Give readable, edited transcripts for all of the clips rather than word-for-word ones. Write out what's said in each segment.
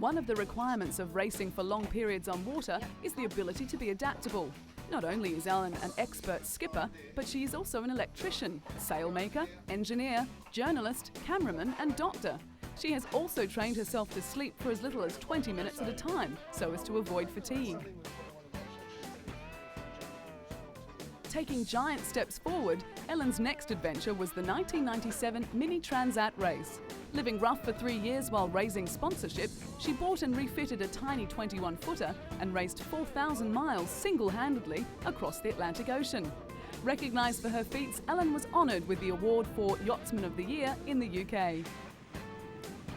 One of the requirements of racing for long periods on water is the ability to be adaptable. Not only is Ellen an expert skipper, but she is also an electrician, sailmaker, engineer, journalist, cameraman and doctor. She has also trained herself to sleep for as little as 20 minutes at a time, so as to avoid fatigue. Taking giant steps forward, Ellen's next adventure was the 1997 Mini Transat race. Living rough for 3 years while raising sponsorship, she bought and refitted a tiny 21-footer and raced 4,000 miles single-handedly across the Atlantic Ocean. Recognised for her feats, Ellen was honoured with the award for Yachtsman of the Year in the UK.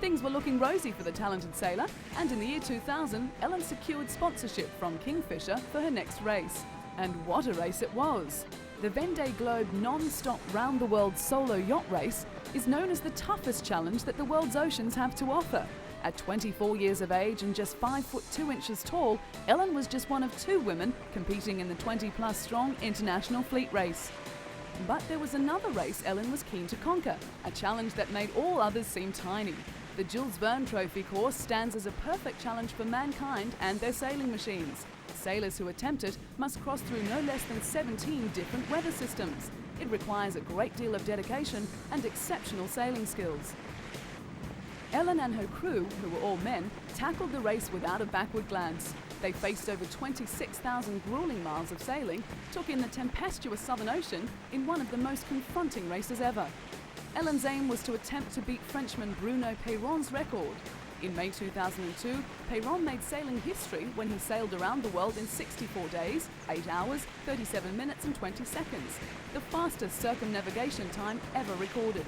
Things were looking rosy for the talented sailor, and in the year 2000, Ellen secured sponsorship from Kingfisher for her next race. And what a race it was! The Vendée Globe non-stop round-the-world solo yacht race is known as the toughest challenge that the world's oceans have to offer. At 24 years of age and just 5 foot 2 inches tall, Ellen was just one of 2 women competing in the 20-plus strong international fleet race. But there was another race Ellen was keen to conquer, a challenge that made all others seem tiny. The Jules Verne Trophy course stands as a perfect challenge for mankind and their sailing machines. Sailors who attempt it must cross through no less than 17 different weather systems. It requires a great deal of dedication and exceptional sailing skills. Ellen and her crew, who were all men, tackled the race without a backward glance. They faced over 26,000 grueling miles of sailing, took in the tempestuous Southern Ocean in one of the most confronting races ever. Ellen's aim was to attempt to beat Frenchman Bruno Peyron's record. In May 2002, Peyron made sailing history when he sailed around the world in 64 days, 8 hours, 37 minutes and 20 seconds, the fastest circumnavigation time ever recorded.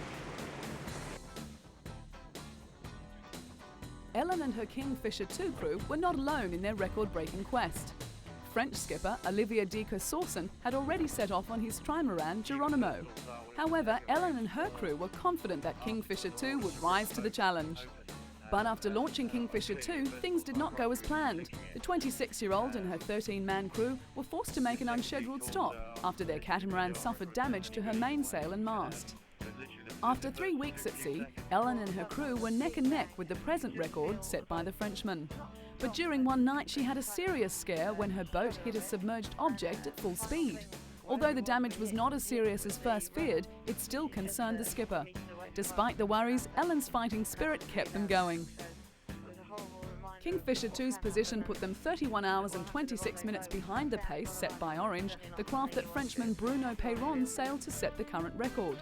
Ellen and her Kingfisher 2 crew were not alone in their record-breaking quest. French skipper Olivier de Kersauzon had already set off on his trimaran Geronimo. However, Ellen and her crew were confident that Kingfisher 2 would rise to the challenge. But after launching Kingfisher 2, things did not go as planned. The 26-year-old and her 13-man crew were forced to make an unscheduled stop after their catamaran suffered damage to her mainsail and mast. After 3 weeks at sea, Ellen and her crew were neck and neck with the present record set by the Frenchman. But during one night she had a serious scare when her boat hit a submerged object at full speed. Although the damage was not as serious as first feared, it still concerned the skipper. Despite the worries, Ellen's fighting spirit kept them going. Kingfisher 2's position put them 31 hours and 26 minutes behind the pace set by Orange, the craft that Frenchman Bruno Peyron sailed to set the current record.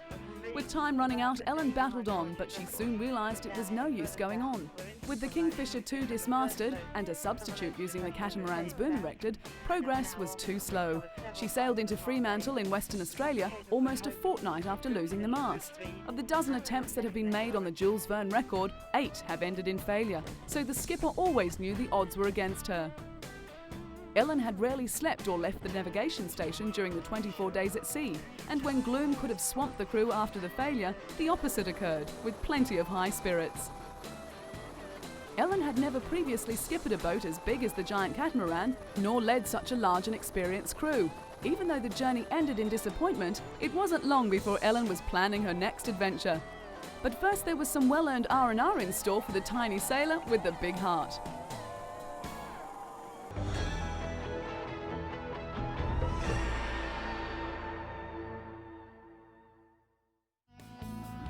With time running out, Ellen battled on, but she soon realised it was no use going on. With the Kingfisher 2 dismasted and a substitute using the catamaran's boom erected, progress was too slow. She sailed into Fremantle in Western Australia almost a fortnight after losing the mast. Of the dozen attempts that have been made on the Jules Verne record, 8 have ended in failure, so the skipper always knew the odds were against her. Ellen had rarely slept or left the navigation station during the 24 days at sea, and when gloom could have swamped the crew after the failure, the opposite occurred, with plenty of high spirits. Ellen had never previously skippered a boat as big as the giant catamaran, nor led such a large and experienced crew. Even though the journey ended in disappointment, it wasn't long before Ellen was planning her next adventure. But first there was some well-earned R&R in store for the tiny sailor with the big heart.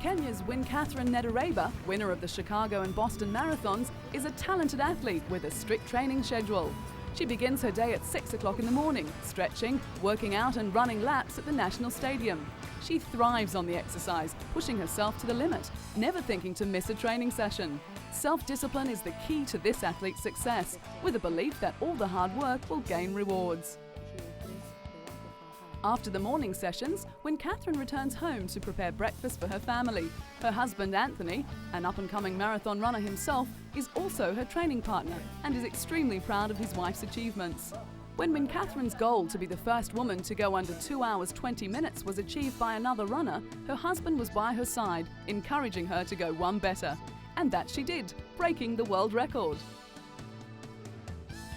Kenya's Catherine Nedareba, winner of the Chicago and Boston marathons, is a talented athlete with a strict training schedule. She begins her day at 6 o'clock in the morning, stretching, working out and running laps at the National Stadium. She thrives on the exercise, pushing herself to the limit, never thinking to miss a training session. Self-discipline is the key to this athlete's success, with a belief that all the hard work will gain rewards. After the morning sessions, when Catherine returns home to prepare breakfast for her family, her husband Anthony, an up-and-coming marathon runner himself, is also her training partner and is extremely proud of his wife's achievements. When Catherine's goal to be the first woman to go under 2 hours 20 minutes was achieved by another runner, her husband was by her side, encouraging her to go one better. And that she did, breaking the world record.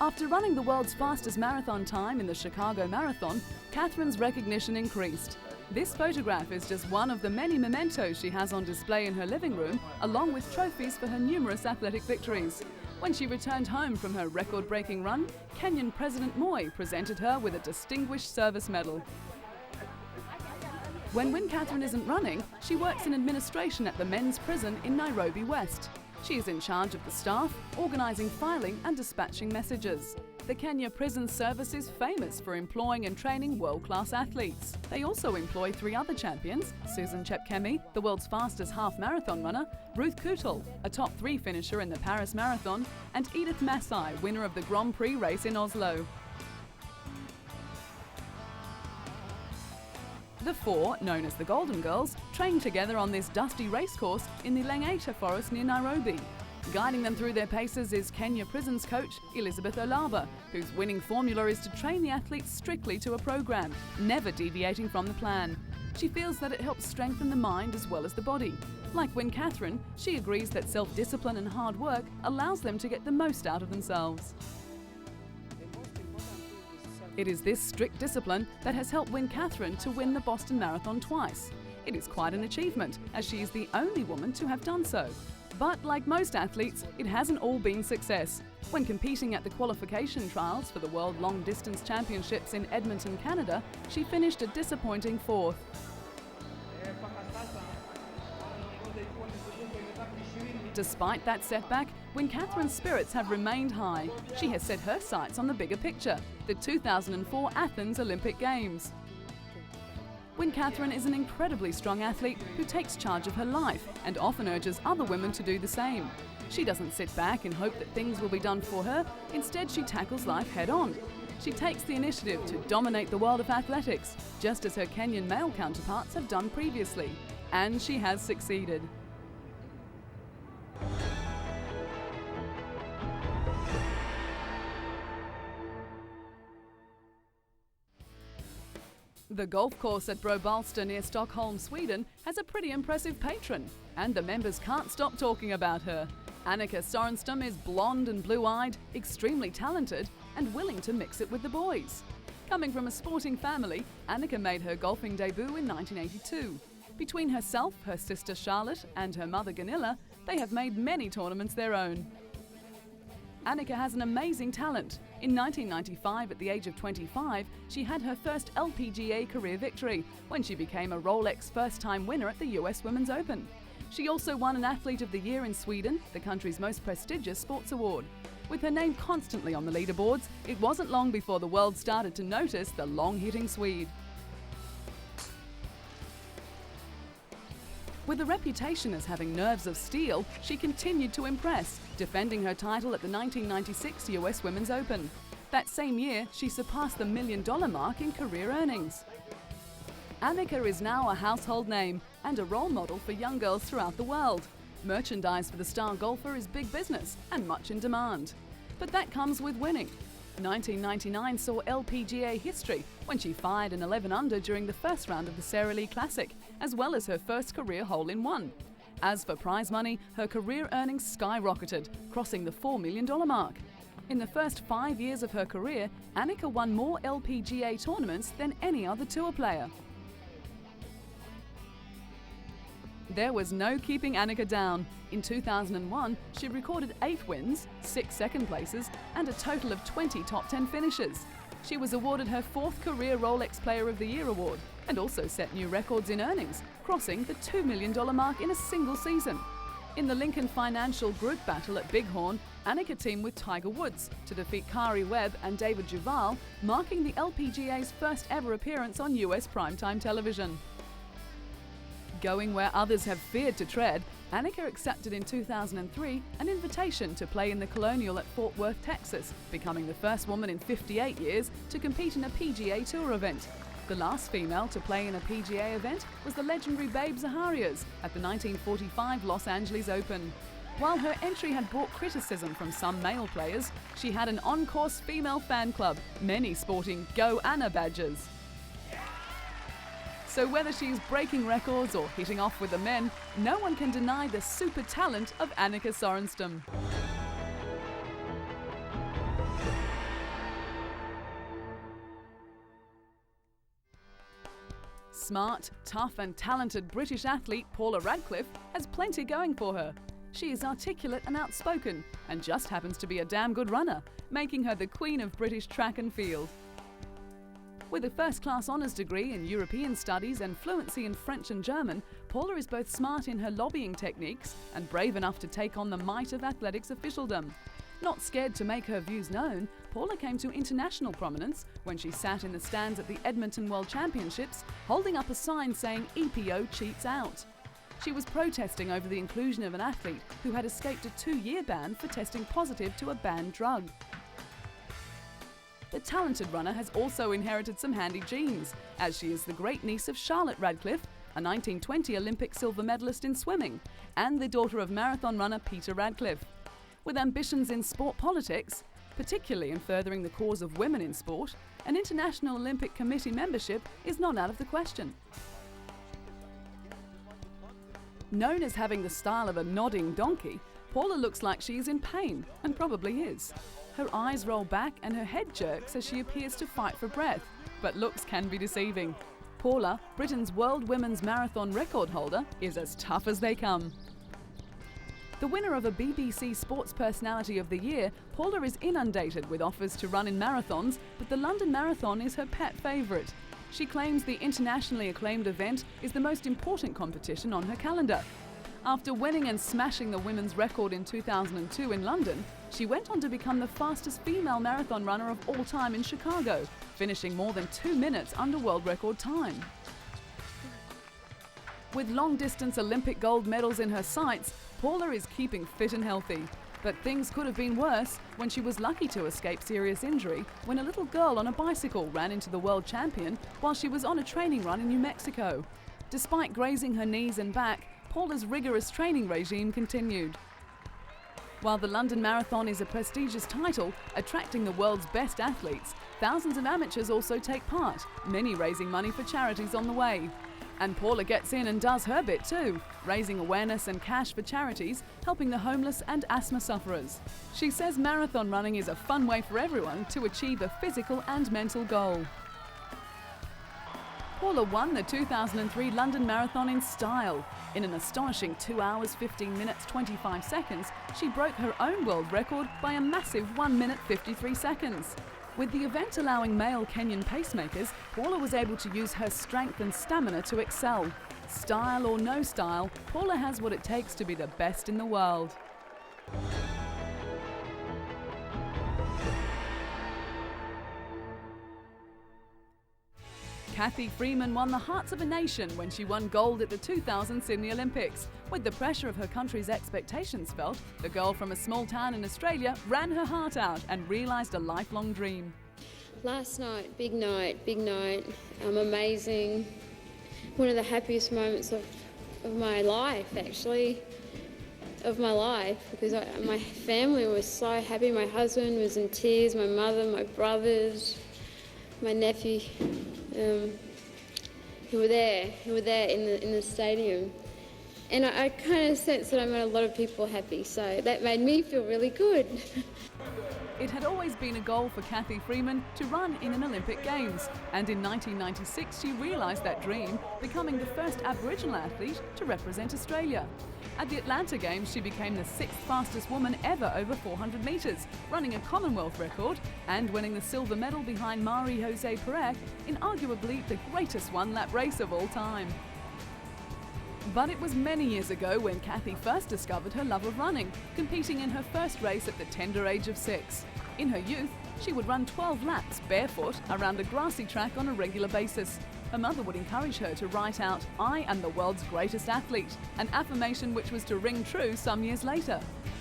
After running the world's fastest marathon time in the Chicago Marathon, Catherine's recognition increased. This photograph is just one of the many mementos she has on display in her living room, along with trophies for her numerous athletic victories. When she returned home from her record-breaking run, Kenyan President Moi presented her with a Distinguished Service Medal. When Win Catherine isn't running, she works in administration at the men's prison in Nairobi West. She is in charge of the staff, organising filing and dispatching messages. The Kenya Prison Service is famous for employing and training world-class athletes. They also employ 3 other champions: Susan Chepkemei, the world's fastest half-marathon runner, Ruth Kootal, a top 3 finisher in the Paris Marathon, and Edith Masai, winner of the Grand Prix race in Oslo. The 4, known as the Golden Girls, train together on this dusty racecourse in the Langata forest near Nairobi. Guiding them through their paces is Kenya Prisons coach Elizabeth Olaba, whose winning formula is to train the athletes strictly to a program, never deviating from the plan. She feels that it helps strengthen the mind as well as the body. Like Win Catherine, she agrees that self-discipline and hard work allows them to get the most out of themselves. It is this strict discipline that has helped Win Catherine to win the Boston Marathon twice. It is quite an achievement, as she is the only woman to have done so. But like most athletes, it hasn't all been success. When competing at the qualification trials for the World Long Distance Championships in Edmonton, Canada, she finished a disappointing 4th. Despite that setback, Win Catherine's spirits have remained high. She has set her sights on the bigger picture, the 2004 Athens Olympic Games. Win Catherine is an incredibly strong athlete who takes charge of her life and often urges other women to do the same. She doesn't sit back and hope that things will be done for her. Instead, she tackles life head-on. She takes the initiative to dominate the world of athletics, just as her Kenyan male counterparts have done previously. And she has succeeded. The golf course at Brobalsta near Stockholm, Sweden has a pretty impressive patron, and the members can't stop talking about her. Annika Sorenstam is blonde and blue-eyed, extremely talented, and willing to mix it with the boys. Coming from a sporting family, Annika made her golfing debut in 1982. Between herself, her sister Charlotte, and her mother Gunilla, they have made many tournaments their own. Annika has an amazing talent. In 1995, at the age of 25, she had her first LPGA career victory when she became a Rolex first-time winner at the US Women's Open. She also won an Athlete of the Year in Sweden, the country's most prestigious sports award. With her name constantly on the leaderboards, it wasn't long before the world started to notice the long-hitting Swede. With a reputation as having nerves of steel, she continued to impress, defending her title at the 1996 US Women's Open. That same year, she surpassed the $1 million mark in career earnings. Annika is now a household name and a role model for young girls throughout the world. Merchandise for the star golfer is big business and much in demand. But that comes with winning. 1999 saw LPGA history when she fired an 11 under during the first round of the Sara Lee Classic, as well as her first career hole-in-one. As for prize money, her career earnings skyrocketed, crossing the $4 million mark. In the first 5 years of her career, Annika won more LPGA tournaments than any other tour player. There was no keeping Annika down. In 2001, she recorded 8 wins, 6 second places, and a total of 20 top 10 finishes. She was awarded her 4th career Rolex Player of the Year award and also set new records in earnings, crossing the $2 million mark in a single season. In the Lincoln Financial Group battle at Bighorn, Annika teamed with Tiger Woods to defeat Kari Webb and David Duval, marking the LPGA's first ever appearance on US primetime television. Going where others have feared to tread, Annika accepted in 2003 an invitation to play in the Colonial at Fort Worth, Texas, becoming the first woman in 58 years to compete in a PGA Tour event. The last female to play in a PGA event was the legendary Babe Zaharias at the 1945 Los Angeles Open. While her entry had brought criticism from some male players, she had an on-course female fan club, many sporting Go Anna badges. So whether she's breaking records or hitting off with the men, no one can deny the super talent of Annika Sorenstam. Smart, tough and talented British athlete Paula Radcliffe has plenty going for her. She is articulate and outspoken, and just happens to be a damn good runner, making her the queen of British track and field. With a first-class honours degree in European studies and fluency in French and German, Paula is both smart in her lobbying techniques and brave enough to take on the might of athletics officialdom. Not scared to make her views known, Paula came to international prominence when she sat in the stands at the Edmonton World Championships, holding up a sign saying EPO cheats out. She was protesting over the inclusion of an athlete who had escaped a 2-year ban for testing positive to a banned drug. The talented runner has also inherited some handy genes, as she is the great niece of Charlotte Radcliffe, a 1920 Olympic silver medalist in swimming, and the daughter of marathon runner Peter Radcliffe. With ambitions in sport politics, particularly in furthering the cause of women in sport, an International Olympic Committee membership is not out of the question. Known as having the style of a nodding donkey, Paula looks like she is in pain, and probably is. Her eyes roll back and her head jerks as she appears to fight for breath, but looks can be deceiving. Paula, Britain's World Women's Marathon record holder, is as tough as they come. The winner of a BBC Sports Personality of the Year, Paula is inundated with offers to run in marathons, but the London Marathon is her pet favourite. She claims the internationally acclaimed event is the most important competition on her calendar. After winning and smashing the women's record in 2002 in London, she went on to become the fastest female marathon runner of all time in Chicago, finishing more than 2 minutes under world record time. With long-distance Olympic gold medals in her sights, Paula is keeping fit and healthy. But things could have been worse when she was lucky to escape serious injury when a little girl on a bicycle ran into the world champion while she was on a training run in New Mexico. Despite grazing her knees and back, Paula's rigorous training regime continued. While the London Marathon is a prestigious title, attracting the world's best athletes, thousands of amateurs also take part, many raising money for charities on the way. And Paula gets in and does her bit too, raising awareness and cash for charities, helping the homeless and asthma sufferers. She says marathon running is a fun way for everyone to achieve a physical and mental goal. Paula won the 2003 London Marathon in style. In an astonishing 2 hours, 15 minutes, 25 seconds, she broke her own world record by a massive 1 minute, 53 seconds. With the event allowing male Kenyan pacemakers, Paula was able to use her strength and stamina to excel. Style or no style, Paula has what it takes to be the best in the world. Cathy Freeman won the hearts of a nation when she won gold at the 2000 Sydney Olympics. With the pressure of her country's expectations felt, the girl from a small town in Australia ran her heart out and realised a lifelong dream. Last night, big night, amazing. One of the happiest moments of my life, actually, because my family was so happy. My husband was in tears, my mother, my brothers, my nephew. Who were there in the stadium, and I kind of sensed that I made a lot of people happy, so that made me feel really good. It had always been a goal for Cathy Freeman to run in an Olympic Games, and in 1996 she realised that dream, becoming the first Aboriginal athlete to represent Australia. At the Atlanta Games, she became the 6th fastest woman ever over 400 metres, running a Commonwealth record and winning the silver medal behind Marie-José Pérez in arguably the greatest one-lap race of all time. But it was many years ago when Cathy first discovered her love of running, competing in her first race at the tender age of 6. In her youth, she would run 12 laps barefoot around a grassy track on a regular basis. Her mother would encourage her to write out, "I am the world's greatest athlete," an affirmation which was to ring true some years later.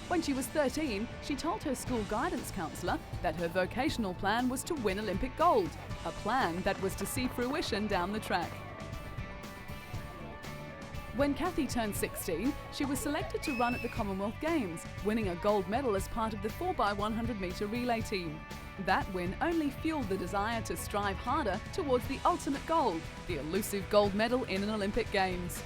When she was 13, she told her school guidance counsellor that her vocational plan was to win Olympic gold, a plan that was to see fruition down the track. When Cathy turned 16, she was selected to run at the Commonwealth Games, winning a gold medal as part of the 4x100 metre relay team. That win only fueled the desire to strive harder towards the ultimate goal, the elusive gold medal in an Olympic Games.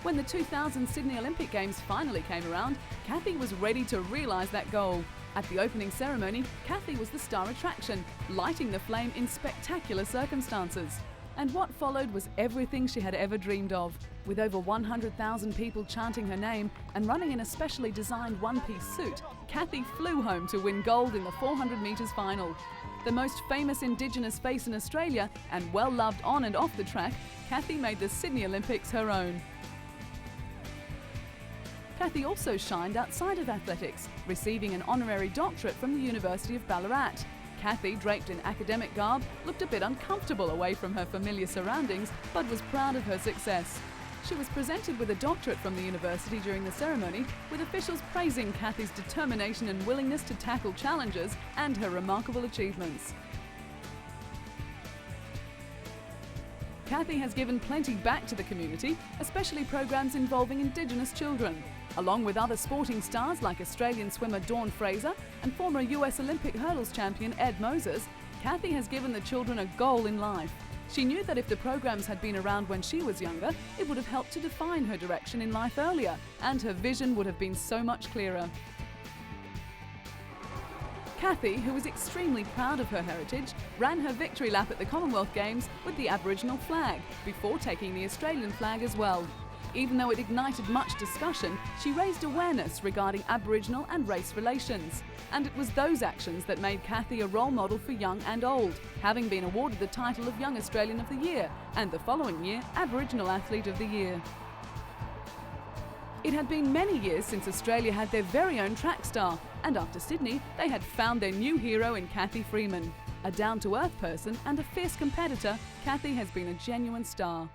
When the 2000 Sydney Olympic Games finally came around, Cathy was ready to realise that goal. At the opening ceremony, Cathy was the star attraction, lighting the flame in spectacular circumstances. And what followed was everything she had ever dreamed of. With over 100,000 people chanting her name and running in a specially designed one-piece suit, Kathy flew home to win gold in the 400 metres final. The most famous Indigenous face in Australia and well-loved on and off the track, Kathy made the Sydney Olympics her own. Kathy also shined outside of athletics, receiving an honorary doctorate from the University of Ballarat. Kathy, draped in academic garb, looked a bit uncomfortable away from her familiar surroundings, but was proud of her success. She was presented with a doctorate from the university during the ceremony, with officials praising Kathy's determination and willingness to tackle challenges and her remarkable achievements. Kathy has given plenty back to the community, especially programs involving Indigenous children. Along with other sporting stars like Australian swimmer Dawn Fraser and former US Olympic hurdles champion Ed Moses, Kathy has given the children a goal in life. She knew that if the programs had been around when she was younger, it would have helped to define her direction in life earlier, and her vision would have been so much clearer. Kathy, who was extremely proud of her heritage, ran her victory lap at the Commonwealth Games with the Aboriginal flag, before taking the Australian flag as well. Even though it ignited much discussion, she raised awareness regarding Aboriginal and race relations. And it was those actions that made Kathy a role model for young and old, having been awarded the title of Young Australian of the Year and the following year Aboriginal Athlete of the Year. It had been many years since Australia had their very own track star, and after Sydney, they had found their new hero in Kathy Freeman. A down-to-earth person and a fierce competitor, Kathy has been a genuine star.